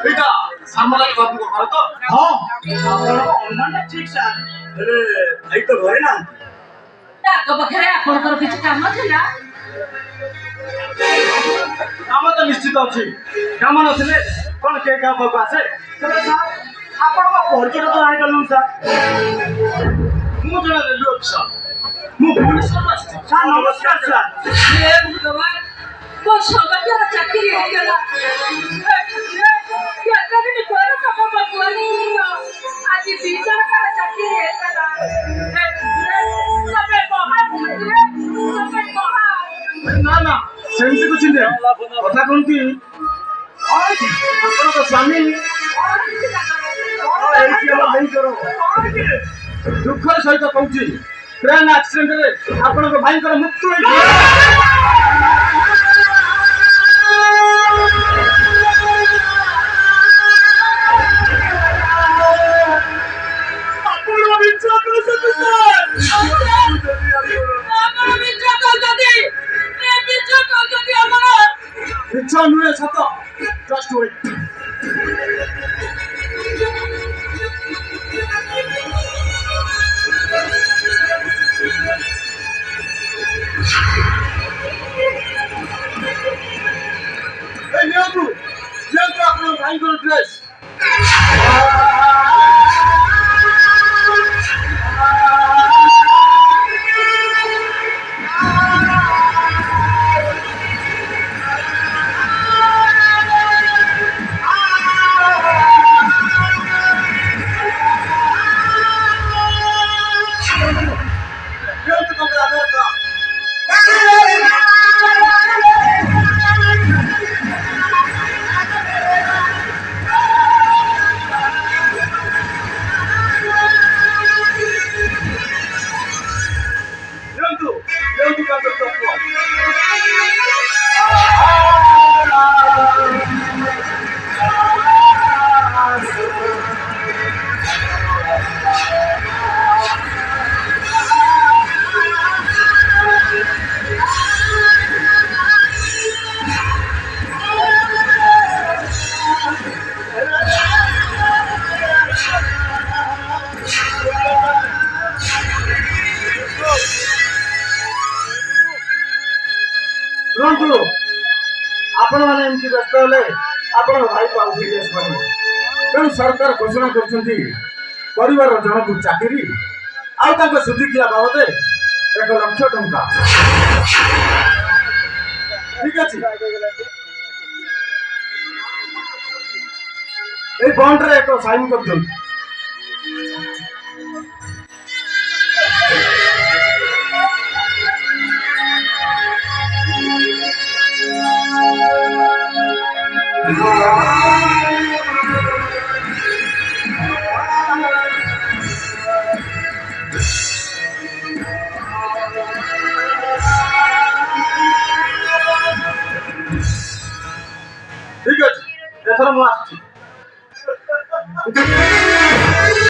এটা সামলাল বাবুଙ୍କ ঘର ତ? ହଁ ଆପଣଙ୍କ ଅନୁମାନଟା ଠିକ ସାର୍। ହେଲେ ଭାଇ ତ ଘରେ ନାହାନ୍ତି। ତାଙ୍କ ପାଖରେ ଆପଣଙ୍କର କିଛି କାମ ଥିଲା? କାମ ତ ନିଶ୍ଚିତ ଅଛି। କାମ ନଥିଲେ କଣ କେ କାହା ପାଖକୁ ଆସେ? ତେବେ ସାର୍ ଆପଣଙ୍କ ପରିଚୟ ତ ଜାଣିପାରିଲୁନି ସାର୍। ମୁଁ ଜଣେ ରେଲୱେ ଅଫିସର। ମୁଁ ଭୁବନେଶ୍ୱରରୁ ଆସିଛି। ସାର୍ ନମସ୍କାର ସାର୍। ହେ ଭଗବାନ, ମୋ ସୌଭାଗ୍ୟର ଚାକିରି ହେଇଗଲା। କେତେଦିନ ପରେ ତମ ପାଖକୁ ଆସିଲ। ଆଜି ଦି ଜଣଙ୍କର ଚାକିରି ହେଇଗଲା। ତମେ ମହାନ, ତମେ ମହାନ। ନା ନା ସେମିତି କିଛି ନୁହେଁ। କଥା କଣ କି ଆପଣଙ୍କ ସ୍ୱାମୀ ଏଇଠି ଆମ ଭାଇଙ୍କର ଦୁଃଖର ସହିତ କହୁଛି ଟ୍ରେନ୍ ଆକ୍ସିଡେଣ୍ଟରେ ଆପଣଙ୍କ ଭାଇଙ୍କର ମୃତ୍ୟୁ ହେଇଛି। ଆପଣ ମିଛ କହୁଛନ୍ତି ସାର୍। ଆପଣ ମିଛ କହୁଛନ୍ତି। ମିଛ କହୁଛନ୍ତି ଆପଣ। ମିଛ ନୁହେଁ ସତ। Just wait. ନିଅନ୍ତୁ ନିଅନ୍ତୁ ଆପଣଙ୍କ ଭାଇଙ୍କର ଡ୍ରେସ୍। ନିଅନ୍ତୁ ତାଙ୍କର ଆଧାର କାର୍ଡ। ନିଅନ୍ତୁ ନିଅନ୍ତୁ ତାଙ୍କର ତତ୍ତ୍ୱ। ଶୁଣନ୍ତୁ ଆପଣମାନେ ଏମିତି ବ୍ୟସ୍ତ ହେଲେ ଆପଣଙ୍କ ଭାଇକୁ ଆଉ ଫେରି ଆସିପାରିବେ। ତେଣୁ ସରକାର ଘୋଷଣା କରିଛନ୍ତି ପରିବାରର ଜଣକୁ ଚାକିରି ଆଉ ତାଙ୍କ ସୁଧିକିଆ ବାବଦରେ 1,00,000 ଟଙ୍କା। ଠିକ ଅଛି। এই ବଣ୍ଡରେ ଏକ ସାଇନ୍ କରିଦିଅନ୍ତୁ। ଠିକ ଅଛି ଏଥର ମୁଁ ଆସୁଛି।